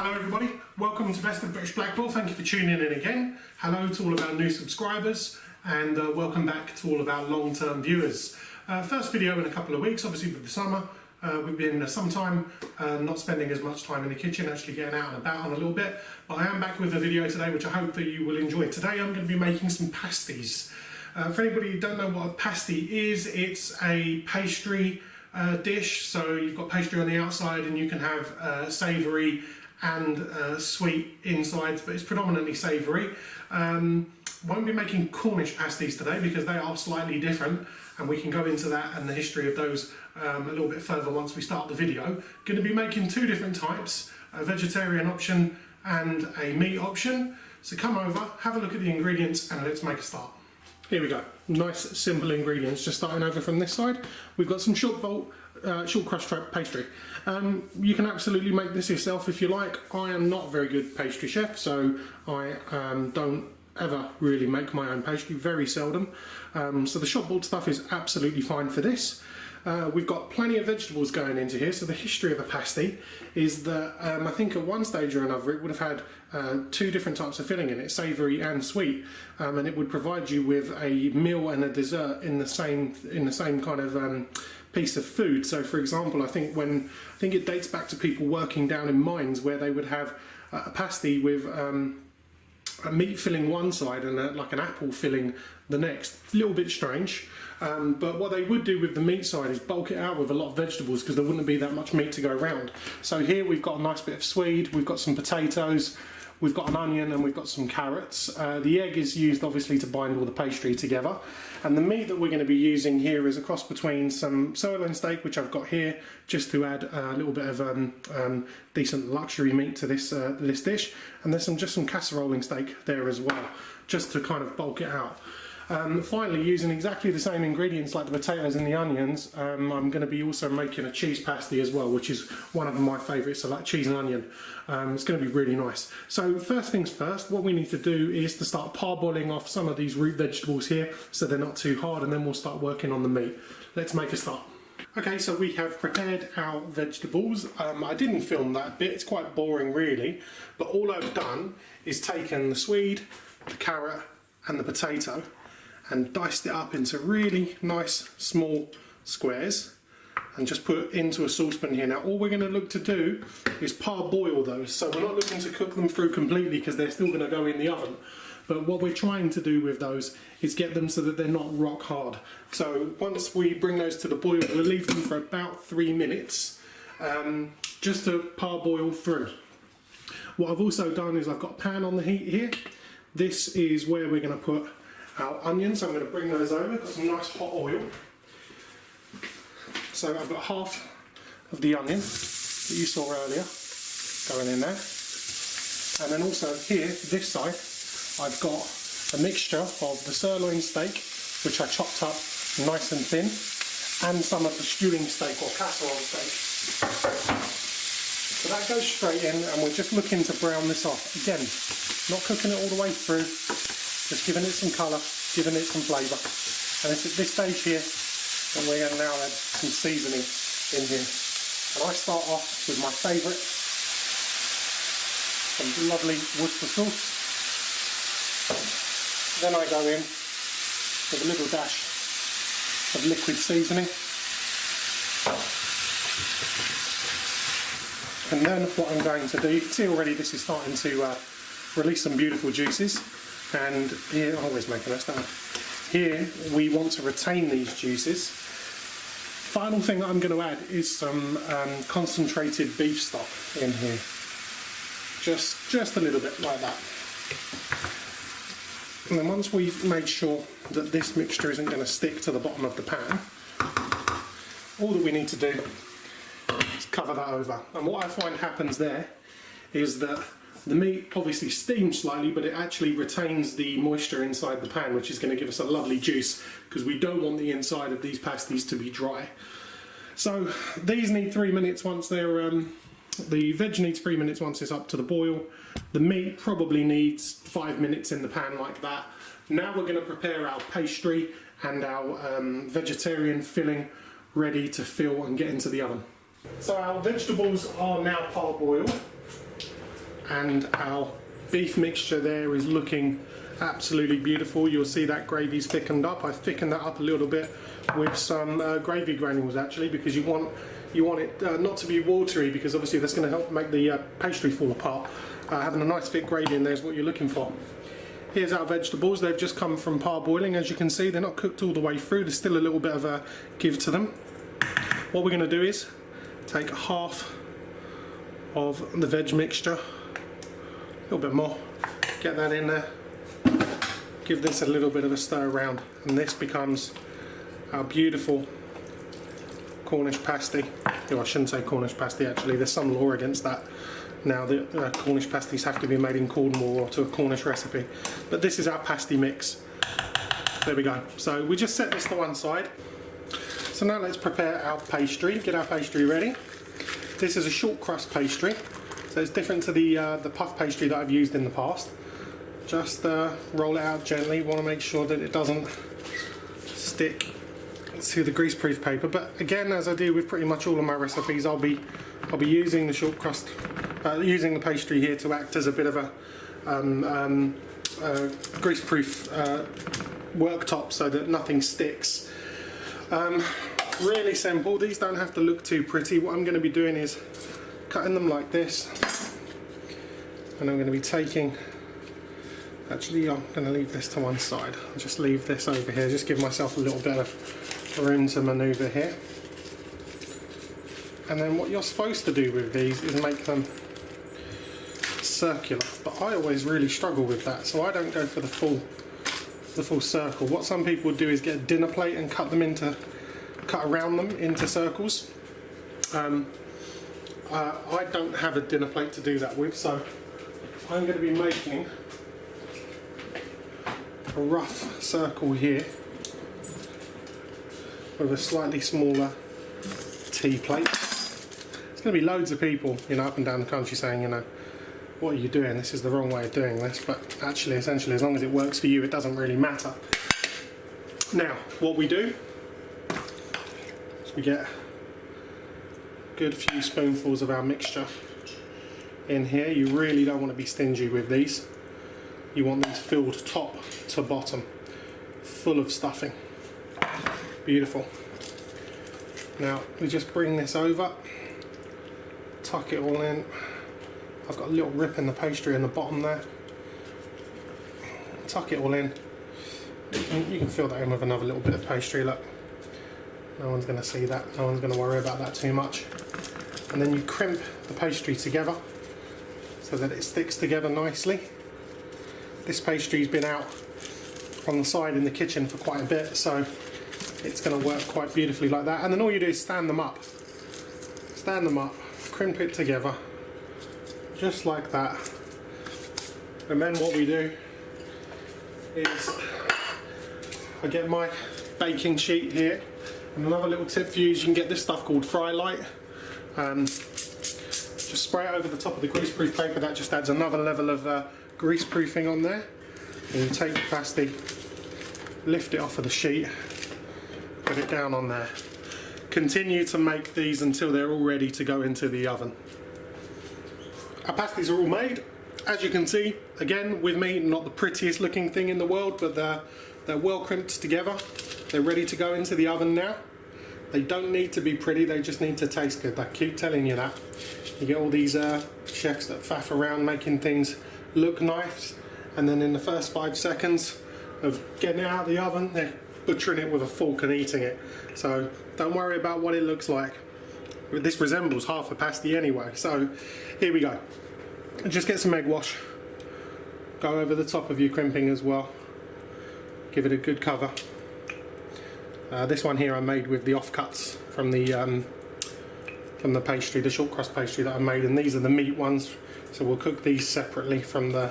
Hello everybody, welcome to Best of British Blackpool. Thank you for tuning in again. Hello to all of our new subscribers and welcome back to all of our long-term viewers. First video in a couple of weeks, obviously with the summer. We've been some time not spending as much time in the kitchen, actually getting out and about on a little bit. But I am back with a video today which I hope that you will enjoy. Today I'm going to be making some pasties. For anybody who don't know what a pasty is, it's a pastry dish. So you've got pastry on the outside and you can have savoury and sweet insides, but it's predominantly savoury. Won't be making Cornish pasties today because they are slightly different, and we can go into that and the history of those a little bit further once we start the video. Going to be making two different types, a vegetarian option and a meat option. So come over, have a look at the ingredients and let's make a start. Here we go, nice simple ingredients. Just starting over from this side, we've got some short crust pastry. You can absolutely make this yourself if you like. I am not a very good pastry chef, so I don't ever really make my own pastry, very seldom. So the shop bought stuff is absolutely fine for this. We've got plenty of vegetables going into here. So the history of a pasty is that I think at one stage or another it would have had two different types of filling in it, savoury and sweet, and it would provide you with a meal and a dessert in the same kind of piece of food. So for example, I think it dates back to people working down in mines where they would have a pasty with a meat filling one side and like an apple filling the next. A little bit strange, but what they would do with the meat side is bulk it out with a lot of vegetables because there wouldn't be that much meat to go around. So here we've got a nice bit of swede, we've got some potatoes, we've got an onion and we've got some carrots. The egg is used obviously to bind all the pastry together. And the meat that we're going to be using here is a cross between some sirloin steak, which I've got here, just to add a little bit of decent luxury meat to this dish. And there's just some casseroling steak there as well, just to kind of bulk it out. Finally, using exactly the same ingredients like the potatoes and the onions, I'm going to be also making a cheese pasty as well, which is one of my favourites, so like cheese and onion. It's going to be really nice. So first things first, what we need to do is to start parboiling off some of these root vegetables here so they're not too hard, and then we'll start working on the meat. Let's make a start. Okay, so we have prepared our vegetables. I didn't film that bit, it's quite boring really, but all I've done is taken the swede, the carrot and the potato and diced it up into really nice small squares and just put it into a saucepan here. Now all we're going to look to do is parboil those, so we're not looking to cook them through completely because they're still going to go in the oven. But what we're trying to do with those is get them so that they're not rock hard. So once we bring those to the boil, we'll leave them for about 3 minutes just to parboil through. What I've also done is I've got a pan on the heat here. This is where we're going to put our onions. I'm going to bring those over. Got some nice hot oil. So I've got half of the onion that you saw earlier going in there. And then also here, this side, I've got a mixture of the sirloin steak, which I chopped up nice and thin, and some of the stewing steak or casserole steak. So that goes straight in, and we're just looking to brown this off. Again, not cooking it all the way through, just giving it some colour, giving it some flavour. And it's at this stage here that we're going to now add some seasoning in here. And I start off with my favourite, some lovely Worcester sauce. Then I go in with a little dash of liquid seasoning. And then what I'm going to do, you can see already this is starting to release some beautiful juices. And here, I'm always making that down. Here we want to retain these juices. Final thing that I'm going to add is some concentrated beef stock in here. Just a little bit like that. And then once we've made sure that this mixture isn't going to stick to the bottom of the pan, all that we need to do is cover that over. And what I find happens there is that the meat obviously steams slightly, but it actually retains the moisture inside the pan, which is going to give us a lovely juice, because we don't want the inside of these pasties to be dry. So these need 3 minutes once they're the veg needs 3 minutes once it's up to the boil. The meat probably needs 5 minutes in the pan like that. Now we're going to prepare our pastry and our vegetarian filling ready to fill and get into the oven. So our vegetables are now parboiled. and our beef mixture there is looking absolutely beautiful. You'll see that gravy's thickened up. I thickened that up a little bit with some gravy granules actually, because you want it not to be watery, because obviously that's going to help make the pastry fall apart. Having a nice thick gravy in there is what you're looking for. Here's our vegetables. They've just come from parboiling. As you can see, they're not cooked all the way through. There's still a little bit of a give to them. What we're going to do is take half of the veg mixture, a little bit more, get that in there, give this a little bit of a stir around, and this becomes our beautiful Cornish pasty. Oh, I shouldn't say Cornish pasty actually, there's some law against that. Now the Cornish pasties have to be made in Cornwall or to a Cornish recipe. But this is our pasty mix. There we go. So we just set this to one side. So now let's prepare our pastry, get our pastry ready. This is a short crust pastry, so it's different to the puff pastry that I've used in the past. Just roll it out gently. You want to make sure that it doesn't stick to the greaseproof paper. But again, as I do with pretty much all of my recipes, I'll be using the short crust, using the pastry here to act as a bit of a greaseproof worktop so that nothing sticks. Really simple. These don't have to look too pretty. What I'm going to be doing is cutting them like this, and I'm going to be taking, actually I'm going to leave this to one side. I'll just leave this over here, just give myself a little bit of room to manoeuvre here. And then what you're supposed to do with these is make them circular, but I always really struggle with that, so I don't go for the full circle. What some people would do is get a dinner plate and cut around them into circles. I don't have a dinner plate to do that with, so I'm going to be making a rough circle here with a slightly smaller tea plate. There's going to be loads of people, up and down the country saying, what are you doing? This is the wrong way of doing this. But actually, essentially, as long as it works for you, it doesn't really matter. Now, what we do is we get a good few spoonfuls of our mixture in here. You really don't want to be stingy with these. You want these filled top to bottom, full of stuffing. Beautiful. Now, we just bring this over, tuck it all in. I've got a little rip in the pastry in the bottom there. Tuck it all in. You can fill that in with another little bit of pastry, look. No one's going to see that, no one's going to worry about that too much. And then you crimp the pastry together so that it sticks together nicely. This pastry's been out on the side in the kitchen for quite a bit, so it's going to work quite beautifully like that. And then all you do is stand them up, crimp it together, just like that. And then what we do is I get my baking sheet here, and another little tip for you is you can get this stuff called fry light. Just spray it over the top of the greaseproof paper. That just adds another level of greaseproofing on there. And you take the pasty, lift it off of the sheet, put it down on there. Continue to make these until they're all ready to go into the oven. Our pasties are all made. As you can see, again with me, not the prettiest looking thing in the world, but they're well crimped together. They're ready to go into the oven now. They don't need to be pretty, they just need to taste good. I keep telling you that. You get all these chefs that faff around making things look nice, and then in the first 5 seconds of getting it out of the oven, they're butchering it with a fork and eating it. So don't worry about what it looks like. This resembles half a pasty anyway, so here we go. Just get some egg wash, go over the top of your crimping as well, give it a good cover. This one here I made with the offcuts from the pastry, the short crust pastry that I made, and these are the meat ones, so we'll cook these separately from the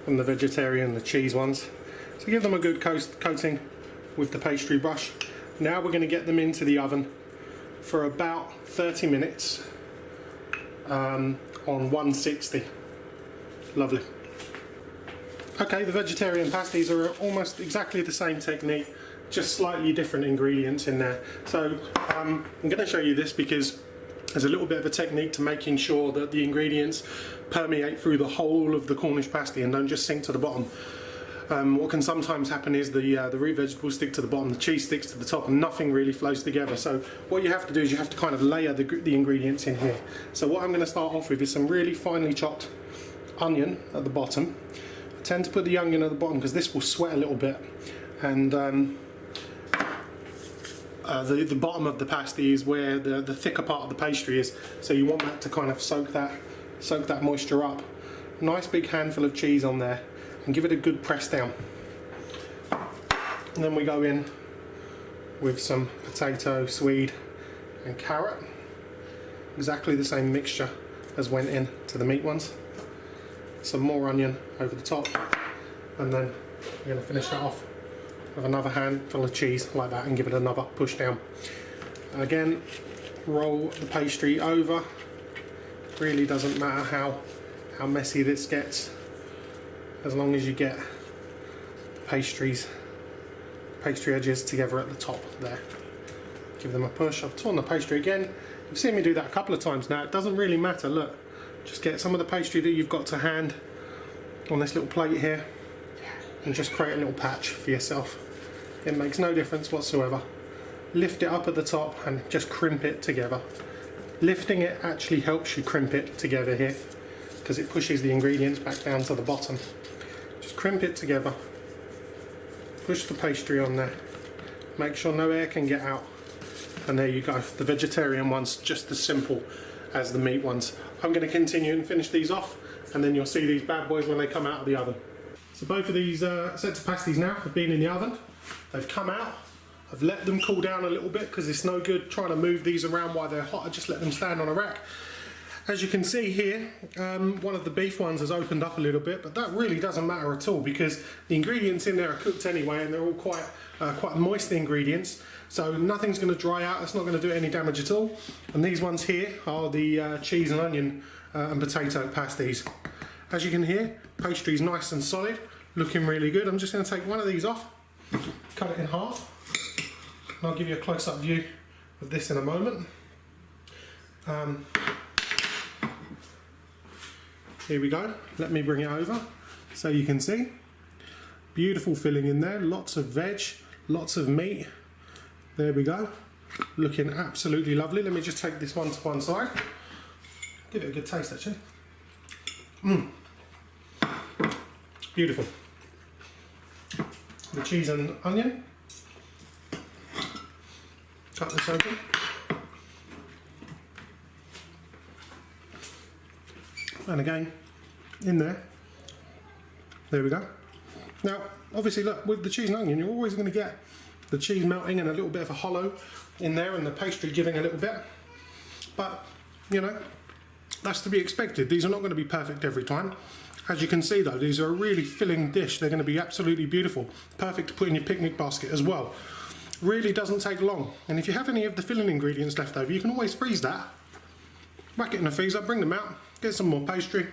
vegetarian, the cheese ones. So give them a good coating with the pastry brush. Now we're going to get them into the oven for about 30 minutes on 160. Lovely. Okay, the vegetarian pasties are almost exactly the same technique, just slightly different ingredients in there. So I'm going to show you this because There's a little bit of a technique to making sure that the ingredients permeate through the whole of the Cornish pasty and don't just sink to the bottom. What can sometimes happen is the root vegetables stick to the bottom, the cheese sticks to the top, and nothing really flows together. So what you have to do is you have to kind of layer the ingredients in here. So what I'm going to start off with is some really finely chopped onion at the bottom. I tend to put the onion at the bottom because this will sweat a little bit, and the bottom of the pasty is where the thicker part of the pastry is. So you want that to kind of soak that moisture up. Nice big handful of cheese on there, and give it a good press down. And then we go in with some potato, swede and carrot. Exactly the same mixture as went in to the meat ones. Some more onion over the top, and then we're going to finish that off with another handful of cheese like that and give it another push down. Again, roll the pastry over. Really doesn't matter how messy this gets, as long as you get pastry edges together at the top there. Give them a push. I've torn the pastry again. You've seen me do that a couple of times now. It doesn't really matter. Look, just get some of the pastry that you've got to hand on this little plate here and just create a little patch for yourself. It makes no difference whatsoever. Lift it up at the top and just crimp it together. Lifting it actually helps you crimp it together here, because it pushes the ingredients back down to the bottom. Just crimp it together, push the pastry on there, make sure no air can get out, and there you go. The vegetarian one's just as simple as the meat ones. I'm going to continue and finish these off, and then you'll see these bad boys when they come out of the oven. So both of these sets of pasties now have been in the oven. They've come out. I've let them cool down a little bit because it's no good trying to move these around while they're hot. I just let them stand on a rack. As you can see here, one of the beef ones has opened up a little bit, but that really doesn't matter at all because the ingredients in there are cooked anyway, and they're all quite moist ingredients, so nothing's going to dry out. It's not going to do any damage at all. And these ones here are the cheese and onion and potato pasties. As you can hear, pastry's nice and solid, looking really good. I'm just going to take one of these off, cut it in half, and I'll give you a close-up view of this in a moment. Here we go. Let me bring it over so you can see. Beautiful filling in there, lots of veg, lots of meat. There we go. Looking absolutely lovely. Let me just take this one to one side. Give it a good taste actually. Beautiful. The cheese and onion. Cut this open. And again, in there we go. Now, obviously, look, with the cheese and onion, you're always going to get the cheese melting and a little bit of a hollow in there, and the pastry giving a little bit. But, you know, that's to be expected. These are not going to be perfect every time. As you can see, though, these are a really filling dish. They're going to be absolutely beautiful. Perfect to put in your picnic basket as well. Really doesn't take long. And if you have any of the filling ingredients left over, you can always freeze that. Whack it in the freezer, bring them out, get some more pastry,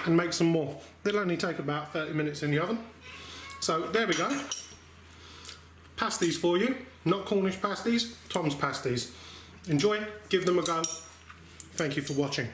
and make some more. They'll only take about 30 minutes in the oven. So there we go. Pasties for you. Not Cornish pasties, Tom's pasties. Enjoy, give them a go. Thank you for watching.